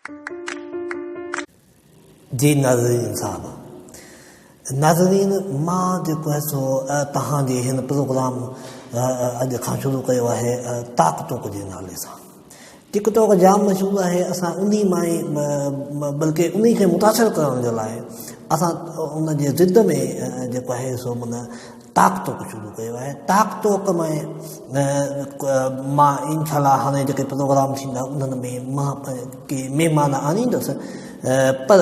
जी नाज़रीन साहब नाज़रीन मां जेको आहे सो तव्हांजे हिन प्रोग्राम अॼु खां शुरू कयो आहे ताक़तोक जे नाले सां टिकटॉक जाम मशहूरु आहे असां उन मां ई बल्कि उन खे मुतासिर करण जे लाइ असां उन जे ज़िद में जेको आहे सो माना ताक़तोक शुरू कयो आहे ताक़तोक में मां इनशाला हाणे जेके प्रोग्राम थींदा उन्हनि में मां के महिमान आणींदुसि पर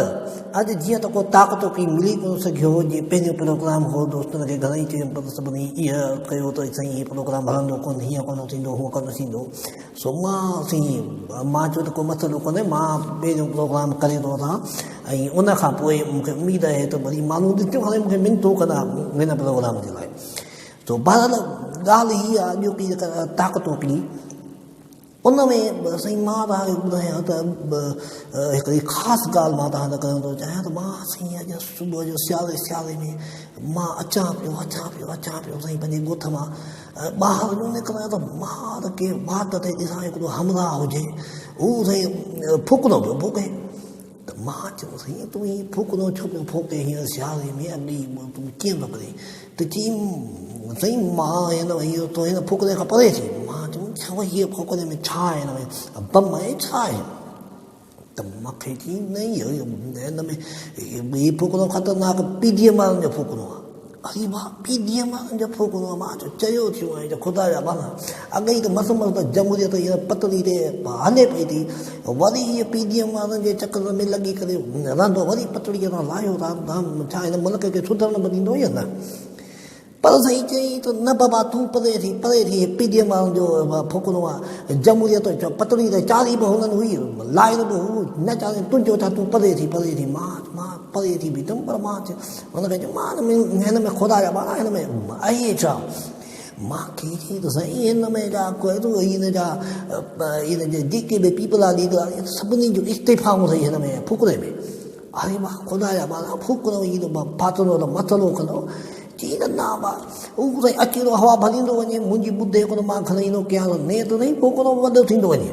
अॼु जीअं त को ताक़तोकी मिली कोन सघियो जीअं पंहिंजो प्रोग्राम हो दोस्तनि खे घणेई चयुमि पर सभिनी इहा कयो त साईं हीअ प्रोग्राम हलंदो कोन हीअं कोन थींदो हूअं कोन थींदो सो मां चयो त को मसइलो कोन्हे मां पंहिंजो प्रोग्राम करे थो वठां ऐं उन खां पोइ मूंखे उमेदु आहे त वरी माण्हू ॾिठो हाणे मूंखे मिनतूं कंदा हिन प्रोग्राम जे लाइ सो बहरहाल ॻाल्हि हीअ आहे ॿियो की जेका ताक़तोकी उन में साईं मां तव्हांखे ॿुधायां त हिकिड़ी ख़ासि ॻाल्हि मां तव्हां सां करणु थो चाहियां त मां साईं अॼु सुबुह जो सियारे में मां अचां पियो साईं पंहिंजे ॻोठ मां ॿाहिरि जो निकिरां त मां त के बात ते ॾिसां हिकिड़ो हमराह हुजे हू साईं फूकंदो पियो फूके त मां चयो साईं तूं हीअं फूकंदो छो पियो फूके हीअं सियारे में अॻिली तूं कीअं थो करे त चई साईं मां इहो तो हिन फूकरे खां परे थी मां चयो छा हीअ फूकरे में छा आहे हिन में बम आहे छा आहे त मूंखे चई न हिन में हीअ फूकरो ख़तरनाक पीडीएम वारनि जो फूकरो आहे अरे वाह पीडीएम वारनि जो फूकरो आहे मां चयो थियो आहे ख़ुदा जा बाना अॻई त मस त जमूरियत हीअ पतली ते हले पई थी वरी हीअ पीडीएम वारनि जे चकर में लॻी करे रहंदो वरी पतड़ीअ सां लाहियो छा हिन मुल्क खे सुधरण बि ॾींदो या न पर साईं चई त न बाबा तूं परे थी पीडीएम वारनि जो फूकणो आहे जमूरियत पतड़ी त चारी बि हुननि हुई लाइन बि हू न चाहे तुंहिंजो छा तूं परे थी मां परे थी बीठुमि पर मां हुनखे चयो मां हिन में ख़ुदा जा ॿार हिन में आहे छा मूंखे चई त साईं हिन में जा हिन जे जेके बि पीपल आहे लीडर सभिनी जो इस्तीफ़ाऊं अथई हिन में फूकरे में अरे मां ख़ुदा जा ॿार फूकरो फाथलो त मसलो कंदो चई त न हू साईं अकेलो हवा भरींदो वञे मुंहिंजी ॿुधे कोन मां खणी ईंदो कयां ने त साईं फूकरो वॾो थींदो वञे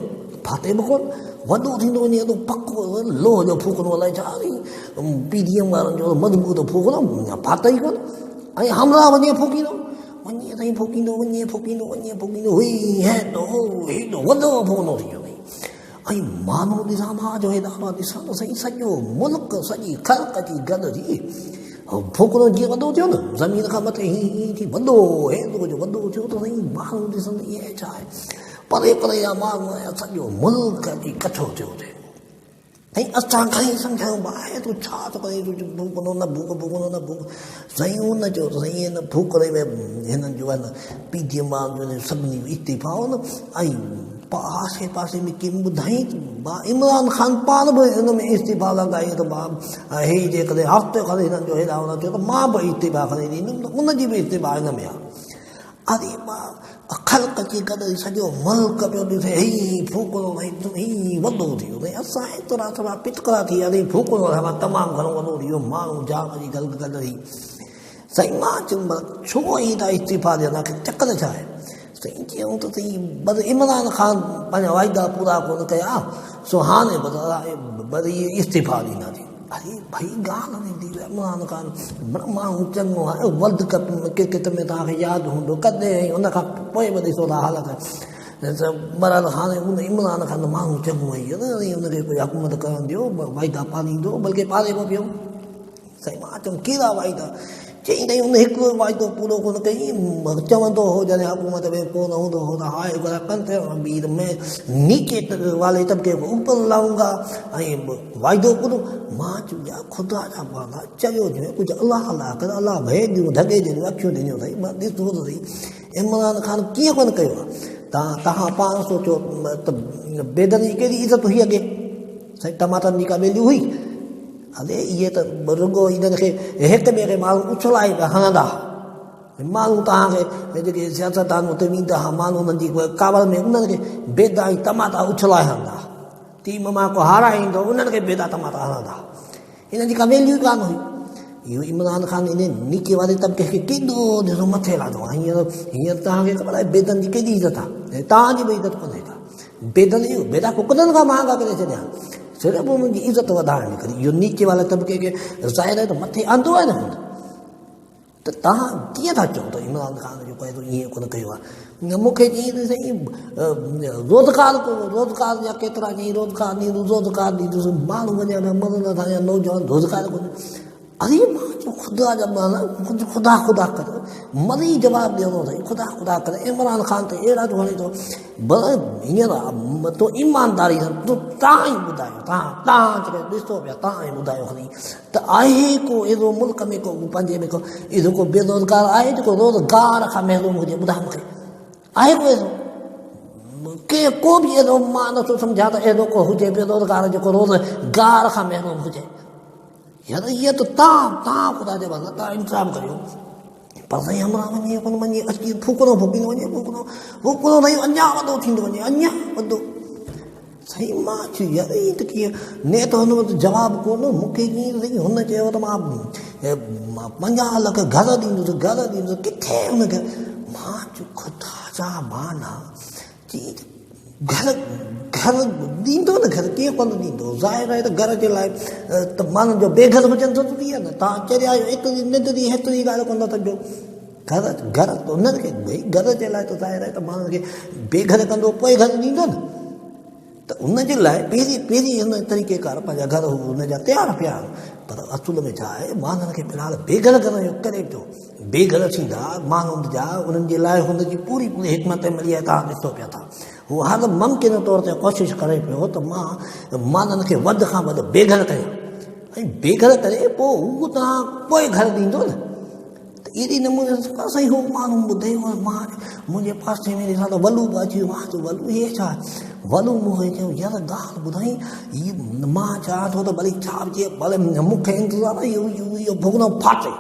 फाथे बि कोन वॾो थींदो वञे एॾो पको लोह जो फूकरो अलाए छा पीडीएम वारनि जो मज़बूत फूकरो फाथे ई कोन ऐं हमला वञे फूकींदो वञे साईं फूकींदो वञे हुई हेॾो वॾो फूकरो थी वियो ऐं माण्हू ॾिसां मां जो हेॾा ॾिसां त साईं सॼो मुल्क सॼी ख़ल्क़ जी गॾिजी फूकरो जीअं वॾो थियो न ज़मीन खां मथे हीअं थी वॾो थियो त साईं माण्हू ॾिसंदा इहे छा आहे परे जा माण्हू सॼो मुल्क जी कठो थियो थिए ऐं असां घणेई सम्झायूं भाई तूं छा थो करे फूकरो न भूक साईं उन चयो त साईं हिन फूकरे में हिननि जो आहे न पीडीएम वारनि जो सभिनी इस्तीफ़ा हो न ऐं आसे पासे में कंहिं ॿुधाई इमरान ख़ान पाण बि हिन में इस्तीफ़ा लॻाई त मां हे जेकॾहिं हफ़्ते खनि हिननि जो हेॾा होॾा थियो त मां बि इस्तीफ़ा खणी ॾींदुमि त उनजी बि इस्तीफ़ा हिन में आहे अरे मां ख़ल्क़ जी गॾु सॼो मुल्क पियो ॾिसे ही फूकरो ही वॾो थी वियो असां एतिरा थोरा पिटकरा थी विया फूकरो तमामु घणो वॾो थी वियो माण्हू जाम जी गॾु साईं मां चयुमि छो ईंदा इस्तीफ़ा ॾियणा चकर छा आहे साईं चयूं त साईं बसि इमरान ख़ान पंहिंजा वाइदा पूरा कोन कया सो हाणे वरी इस्तीफ़ा ॾींदासीं अरे भई ॻाल्हि ईंदी इमरान ख़ान माण्हू चङो आहे वर्ल्ड कप क्रिकेट में तव्हांखे यादि हूंदो कॾहिं उन खां पोइ बि ॾिसो था हालत बराल हाणे उन इमरान ख़ान माण्हू चङो आहे हुनखे कोई हुकूमत करणु ॾियो वाइदा पालींदो बल्कि पाले बि पियो साईं मां चयुमि कहिड़ा वाइदा चई त उन हिकिड़ो वाइदो पूरो कोन कई चवंदो हो जॾहिं हुकूमत में कोन हूंदो हो त हाय कंदे में नीचे वाले तबिके को ऊपर लाऊंगा ऐं वाइदो पूरो मां चयो यार ख़ुदा जा बाला चयो कुझु अलाह कर अलाह भे ॾियो धगे ॾिनो अखियूं ॾिनियो अथई मां ॾिसो त सही इमरान ख़ान कीअं कोन कयो आहे तव्हां पाण सोचो त बेदनि जी कहिड़ी इज़त हुई अॻे साईं टमाटनि जी का वैल्यू हुई अरे इहे त रुॻो इन्हनि खे हिक ॿिए खे माण्हू उछलाए पिया हणंदा माण्हू तव्हांखे जेके सियासतदान हुते वेंदा हुआ माण्हू उन्हनि जी कावड़ में उन्हनि खे बेदा ऐं टमाटा उछलाए हणंदा टीम मां को हाराईंदो उन्हनि खे बेदा टमाटा हणंदा हिन जी का वैल्यू कान हुई इहो इमरान ख़ान इन नीचे वारे तबिके खे केॾो ॾिसो मथे लाथो आहे हींअर तव्हांखे ख़बर आहे बेदनि जी केॾी इज़त आहे तव्हांजी बि इज़त कोन्हे का बेदनि इहो बेदा कुकरनि खां महांगा करे छॾिया सिर्फ उनकी इज्जत वधाइण करे इहो नीचे वाले तबके के ज़ाहिर है तो मथे आंदो आहे न त तव्हां कीअं था चओ त इमरान ख़ान जो पए थो ईअं कोन कयो आहे मूंखे चई त साईं रोज़गार जा केतिरा चई रोज़गार ॾींदुसि माण्हू वञे मरंदा था या नौजवान रोज़गार कोन्हे अरे मां चयो ख़ुदा जा माना ख़ुदा करे मरी जवाबु ॾियणो अथई ख़ुदा करे इमरान ख़ान त अहिड़ा जो हले थो भले हींअर तो ईमानदारी सां तव्हां ई ॿुधायो तव्हां जेके ॾिसो पिया तव्हां ई ॿुधायो खणी त आहे को अहिड़ो मुल्क में को पंहिंजे में को अहिड़ो को बेरोज़गार आहे जेको रोज़गार खां महिरूम हुजे ॿुधाए मूंखे आहे को अहिड़ो के को बि अहिड़ो मां नथो सम्झां त अहिड़ो को हुजे बेरोज़गार जेको रोज़गार खां महिरूम हुजे यार ये तो तव्हां ख़ुदा जे बंदा तव्हां इंतज़ाम करियो पर साईं हमरा वञे कोन वञे अची फूकणो फूकींदो वञे फूकणो साईं अञा वॾो थींदो वञे अञा वॾो साईं मां चयो यार हीअ त कीअं ने त हुन वटि जवाबु कोन मूंखे कीअं साईं हुन चयो त मां 50 लख घर ॾींदुसि किथे हुनखे मां चयो ख़ुदा जा माना घर ॾींदो न घर कीअं कोन ॾींदो ज़ाहिर आहे त घर जे लाइ त माण्हुनि जो बेघर हुजनि ज़रूरी आहे न तव्हां चरिया आहियो एतिरी निंदरी हेतिरी ॻाल्हि कोन था कजो घर त उनखे भई घर जे लाइ त ज़ाहिर आहे त माण्हुनि खे बेघर कंदो पोइ घर ॾींदो न त उनजे लाइ पहिरीं हिन तरीक़ेकार पंहिंजा घर हुनजा तयारु पिया पर असुल में छा आहे माण्हुनि खे फ़िलहालु बेघर करण जो करे पियो बेघर थींदा माण्हुनि जा उन्हनि जे लाइ हुनजी पूरी हिकमत मिली आहे तव्हां ॾिसो पिया था हू हर मुमकिन तौर ते कोशिशि करे पियो त मां माण्हुनि खे वधि खां वधि बेघर कयां ऐं बेघर करे पोइ हू तव्हां पोइ घर ॾींदो न त अहिड़ी नमूने साईं हू माण्हू ॿुधे मां मुंहिंजे पासे में ॾिसां त वलू बि अची वियो मां चयो वलू इहे छा वलू मूंखे चयो यार ॻाल्हि ॿुधाई हीअ मां चाहियां थो त भली छा बि भले मूंखे इंतज़ारु इहो भुगनो फाटे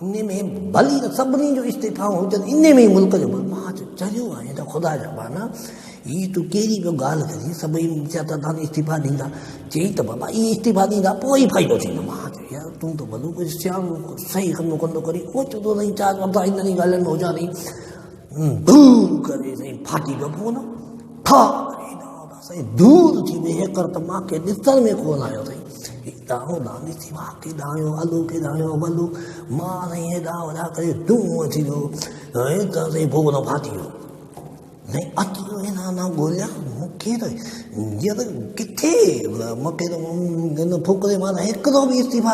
इन में भली त सभिनी जो इस्तीफ़ा हुजनि इन में ई मुल्क जो मां चरियो आहे त ख़ुदा जा माना हीअ तूं कहिड़ी ॿियो ॻाल्हि करी सभई चया त तव्हां इस्तीफ़ा ॾींदा चई त बाबा इहे इस्तीफ़ा ॾींदा पोइ ई फ़ाइदो थींदो मां चयो यार तूं त वॾो कुझु सियाणो सही कमु कंदो करी ओचितो साईं चारि वक़्तु इन्हनि ॻाल्हियुनि में हुजा नी दूर करे साईं फाटी पियो पोइ न ठा साईं दूर थी वई हेकर त मूंखे ॾिसण में कोन आयो साईं हेॾां ॾिसी मां केॾां आयो आलू केॾां आयो वलू मां साईं हेॾां वॾा करे धूम अची वियो हिकु साईं भोॻनो फाटी वियो नहीं अची वियो हिन न ॻोल्हियां मूंखे त हीअ त किथे मूंखे त फुकरे मां हिकिड़ो बि इस्तीफ़ा